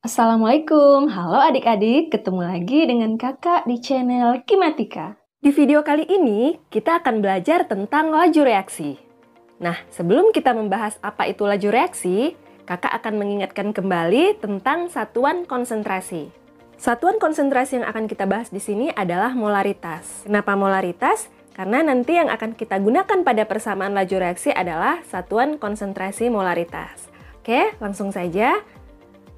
Assalamualaikum, halo adik-adik, ketemu lagi dengan kakak di channel Kimatika. Di video kali ini, kita akan belajar tentang laju reaksi. Nah, sebelum kita membahas apa itu laju reaksi, kakak akan mengingatkan kembali tentang satuan konsentrasi. Satuan konsentrasi yang akan kita bahas di sini adalah molaritas. Kenapa molaritas? Karena nanti yang akan kita gunakan pada persamaan laju reaksi adalah satuan konsentrasi molaritas. Oke, langsung saja.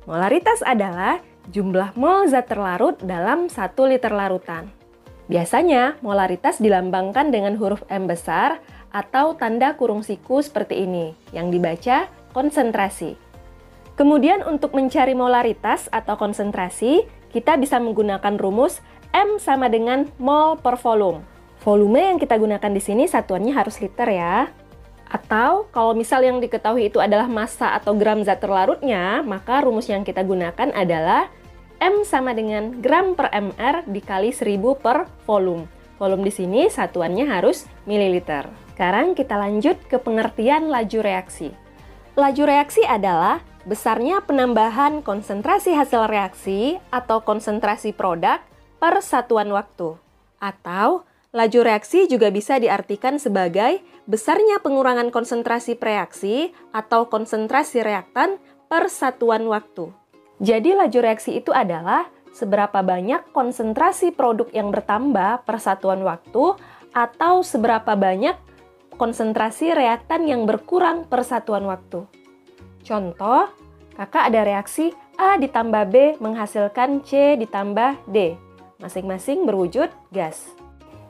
Molaritas adalah jumlah mol zat terlarut dalam 1 liter larutan. Biasanya, molaritas dilambangkan dengan huruf M besar atau tanda kurung siku seperti ini, yang dibaca konsentrasi. Kemudian untuk mencari molaritas atau konsentrasi, kita bisa menggunakan rumus M sama dengan mol per volume. Volume yang kita gunakan di sini satuannya harus liter ya. Atau kalau misal yang diketahui itu adalah massa atau gram zat terlarutnya, maka rumus yang kita gunakan adalah M sama dengan gram per mr dikali 1000 per volume. Volume di sini satuannya harus mililiter. Sekarang kita lanjut ke pengertian laju reaksi. Laju reaksi adalah besarnya penambahan konsentrasi hasil reaksi atau konsentrasi produk per satuan waktu. Atau laju reaksi juga bisa diartikan sebagai besarnya pengurangan konsentrasi preaksi atau konsentrasi reaktan per satuan waktu. Jadi laju reaksi itu adalah seberapa banyak konsentrasi produk yang bertambah per satuan waktu atau seberapa banyak konsentrasi reaktan yang berkurang per satuan waktu. Contoh, kakak ada reaksi A ditambah B menghasilkan C ditambah D. Masing-masing berwujud gas.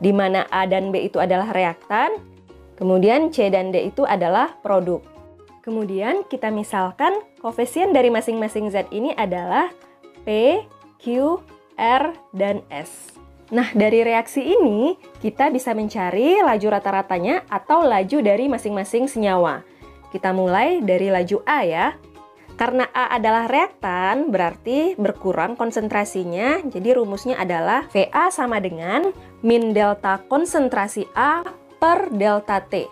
Di mana A dan B itu adalah reaktan, kemudian C dan D itu adalah produk. Kemudian kita misalkan koefisien dari masing-masing zat ini adalah P, Q, R, dan S. Nah, dari reaksi ini kita bisa mencari laju rata-ratanya atau laju dari masing-masing senyawa. Kita mulai dari laju A ya. Karena A adalah reaktan, berarti berkurang konsentrasinya. Jadi rumusnya adalah VA sama dengan min delta konsentrasi A per delta T.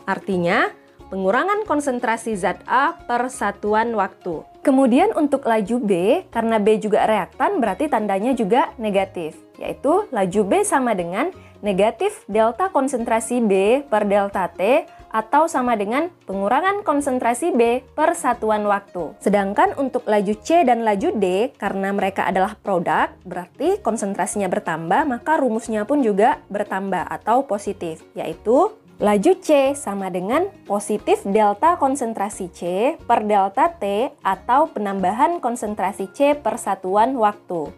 Artinya, pengurangan konsentrasi zat A per satuan waktu. Kemudian untuk laju B, karena B juga reaktan, berarti tandanya juga negatif. Yaitu laju B sama dengan negatif delta konsentrasi B per delta T atau sama dengan pengurangan konsentrasi B per satuan waktu. Sedangkan untuk laju C dan laju D, karena mereka adalah produk, berarti konsentrasinya bertambah, maka rumusnya pun juga bertambah atau positif, yaitu laju C sama dengan positif delta konsentrasi C per delta T atau penambahan konsentrasi C per satuan waktu.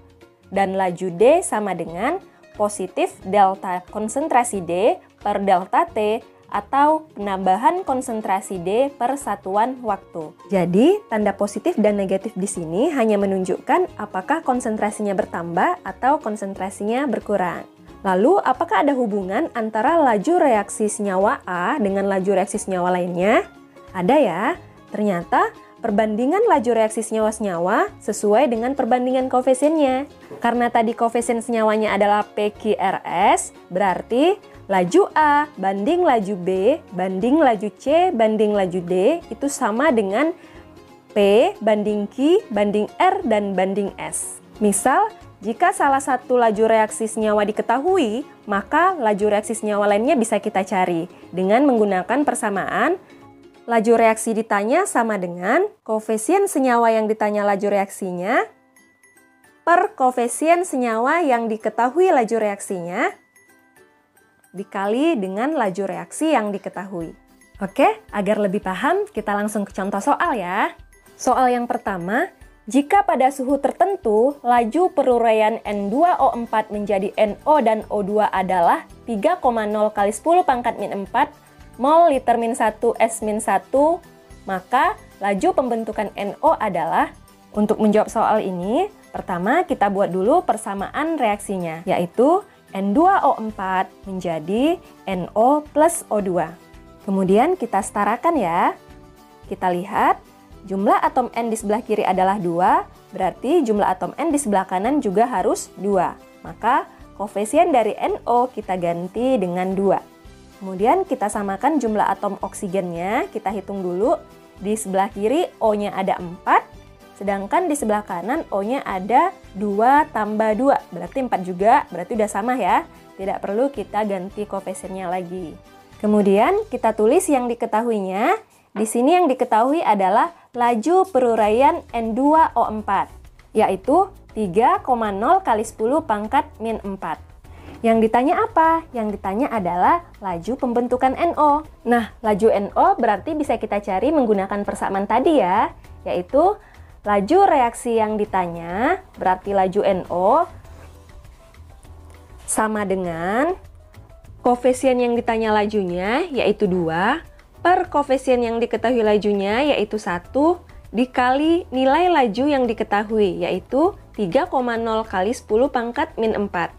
Dan laju D sama dengan positif delta konsentrasi D per delta T atau penambahan konsentrasi D per satuan waktu. Jadi, tanda positif dan negatif di sini hanya menunjukkan apakah konsentrasinya bertambah atau konsentrasinya berkurang. Lalu, apakah ada hubungan antara laju reaksi senyawa A dengan laju reaksi senyawa lainnya? Ada ya. Ternyata, perbandingan laju reaksi senyawa-senyawa sesuai dengan perbandingan koefisiennya. Karena tadi koefisien senyawanya adalah PQRS, berarti laju A banding laju B banding laju C banding laju D itu sama dengan P banding Q banding R dan banding S. Misal, jika salah satu laju reaksi senyawa diketahui, maka laju reaksi senyawa lainnya bisa kita cari dengan menggunakan persamaan laju reaksi ditanya sama dengan koefisien senyawa yang ditanya laju reaksinya per koefisien senyawa yang diketahui laju reaksinya dikali dengan laju reaksi yang diketahui. Oke, agar lebih paham, kita langsung ke contoh soal ya. Soal yang pertama, jika pada suhu tertentu, laju peruraian N2O4 menjadi NO dan O2 adalah 3,0 kali 10 pangkat min 4 mol liter min 1 S min 1, maka laju pembentukan NO adalah, untuk menjawab soal ini, pertama kita buat dulu persamaan reaksinya, yaitu N2O4 menjadi NO plus O2. Kemudian kita setarakan ya. Kita lihat, jumlah atom N di sebelah kiri adalah 2, berarti jumlah atom N di sebelah kanan juga harus 2. Maka koefisien dari NO kita ganti dengan 2. Kemudian kita samakan jumlah atom oksigennya, kita hitung dulu. Di sebelah kiri O-nya ada 4, Sedangkan di sebelah kanan O-nya ada 2 tambah 2, berarti 4 juga, berarti udah sama ya. Tidak perlu kita ganti koefisiennya lagi. Kemudian kita tulis yang diketahuinya. Di sini yang diketahui adalah laju peruraian N2O4, yaitu 3,0 kali 10 pangkat min 4. Yang ditanya apa? Yang ditanya adalah laju pembentukan NO. Nah, laju NO berarti bisa kita cari menggunakan persamaan tadi ya, yaitu laju reaksi yang ditanya, berarti laju NO, sama dengan koefisien yang ditanya lajunya, yaitu 2, per koefisien yang diketahui lajunya, yaitu 1, dikali nilai laju yang diketahui, yaitu 3,0 kali 10 pangkat min 4.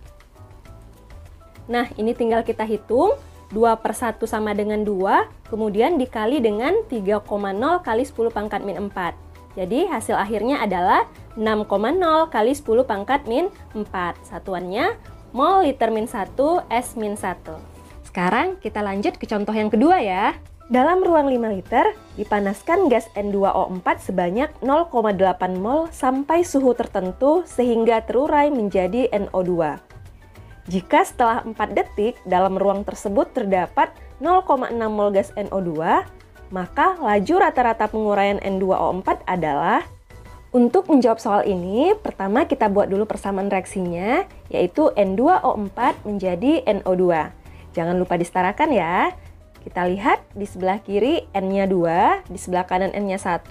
Nah, ini tinggal kita hitung, 2 per 1 sama dengan 2, kemudian dikali dengan 3,0 kali 10 pangkat min 4. Jadi hasil akhirnya adalah 6,0 kali 10 pangkat min 4. Satuannya mol liter min 1 S min 1. Sekarang kita lanjut ke contoh yang kedua ya. Dalam ruang 5 liter, dipanaskan gas N2O4 sebanyak 0,8 mol sampai suhu tertentu sehingga terurai menjadi NO2. Jika setelah 4 detik dalam ruang tersebut terdapat 0,6 mol gas NO2, maka laju rata-rata penguraian N2O4 adalah. Untuk menjawab soal ini, pertama kita buat dulu persamaan reaksinya, yaitu N2O4 menjadi NO2. Jangan lupa disetarakan ya. Kita lihat di sebelah kiri N-nya 2, di sebelah kanan N-nya 1,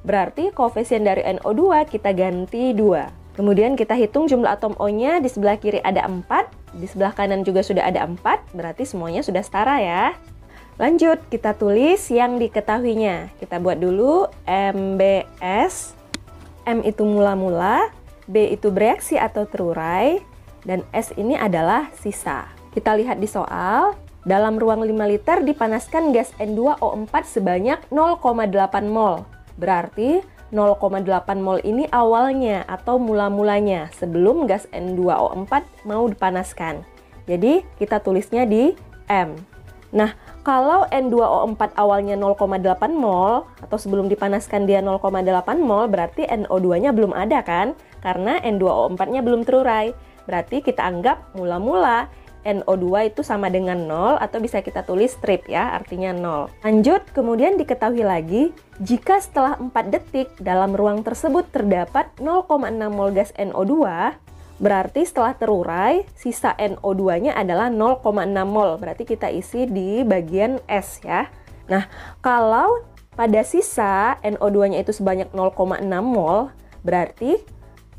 berarti koefisien dari NO2 kita ganti 2. Kemudian kita hitung jumlah atom O-nya, di sebelah kiri ada 4, di sebelah kanan juga sudah ada 4, berarti semuanya sudah setara ya. Lanjut, kita tulis yang diketahuinya. Kita buat dulu MBS. M itu mula-mula, B itu bereaksi atau terurai, dan S ini adalah sisa. Kita lihat di soal, dalam ruang 5 liter dipanaskan gas N2O4 sebanyak 0,8 mol. Berarti 0,8 mol ini awalnya atau mula-mulanya sebelum gas N2O4 mau dipanaskan. Jadi kita tulisnya di M. Nah, kalau N2O4 awalnya 0,8 mol atau sebelum dipanaskan dia 0,8 mol, berarti NO2-nya belum ada kan? Karena N2O4-nya belum terurai. Berarti kita anggap mula-mula NO2 itu sama dengan 0 atau bisa kita tulis strip ya, artinya 0. Lanjut, kemudian diketahui lagi, jika setelah 4 detik dalam ruang tersebut terdapat 0,6 mol gas NO2, berarti setelah terurai, sisa NO2-nya adalah 0,6 mol. Berarti kita isi di bagian S ya. Nah, kalau pada sisa NO2-nya itu sebanyak 0,6 mol, berarti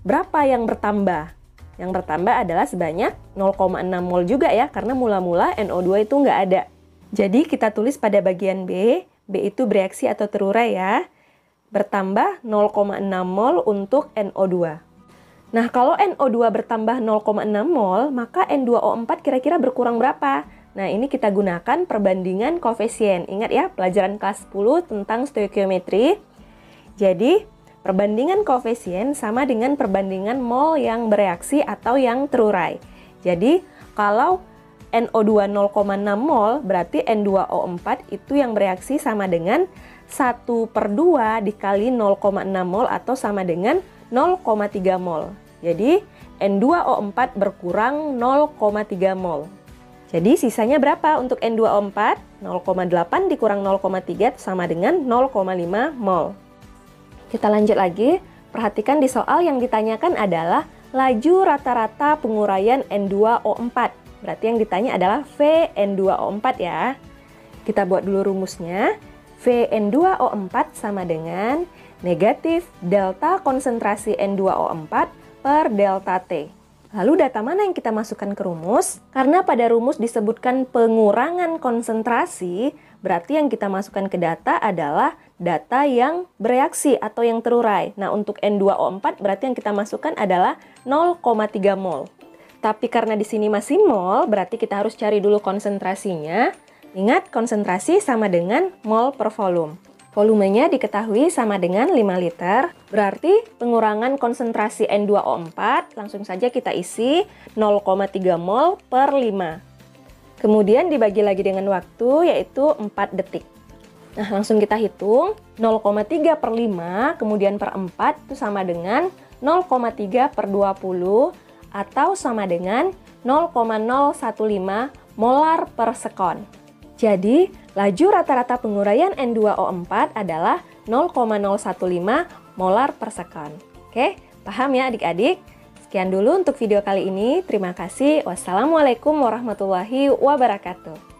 berapa yang bertambah? Yang bertambah adalah sebanyak 0,6 mol juga ya, karena mula-mula NO2 itu nggak ada. Jadi kita tulis pada bagian B, B itu bereaksi atau terurai ya, bertambah 0,6 mol untuk NO2. Nah, kalau NO2 bertambah 0,6 mol, maka N2O4 kira-kira berkurang berapa? Nah, ini kita gunakan perbandingan koefisien. Ingat ya, pelajaran kelas 10 tentang stoikiometri. Jadi, perbandingan koefisien sama dengan perbandingan mol yang bereaksi atau yang terurai. Jadi, kalau NO2 0,6 mol, berarti N2O4 itu yang bereaksi sama dengan 1/2 dikali 0,6 mol atau sama dengan 0,3 mol. Jadi N2O4 berkurang 0,3 mol. Jadi sisanya berapa untuk N2O4? 0,8 dikurang 0,3 sama dengan 0,5 mol. Kita lanjut lagi. Perhatikan di soal yang ditanyakan adalah laju rata-rata penguraian N2O4. Berarti yang ditanya adalah VN2O4 ya. Kita buat dulu rumusnya. VN2O4 sama dengan negatif delta konsentrasi N2O4 per delta T. Lalu data mana yang kita masukkan ke rumus? Karena pada rumus disebutkan pengurangan konsentrasi, berarti yang kita masukkan ke data adalah data yang bereaksi atau yang terurai. Nah, untuk N2O4 berarti yang kita masukkan adalah 0,3 mol. Tapi karena di sini masih mol, berarti kita harus cari dulu konsentrasinya. Ingat, konsentrasi sama dengan mol per volume. Volumenya diketahui sama dengan 5 liter, berarti pengurangan konsentrasi N2O4, langsung saja kita isi 0,3 mol per 5. Kemudian dibagi lagi dengan waktu, yaitu 4 detik. Nah, langsung kita hitung. 0,3 per 5, kemudian per 4, itu sama dengan 0,3 per 20, atau sama dengan 0,015 molar per sekon. Jadi, laju rata-rata penguraian N2O4 adalah 0,015 molar per sekon. Oke, paham ya adik-adik? Sekian dulu untuk video kali ini. Terima kasih. Wassalamualaikum warahmatullahi wabarakatuh.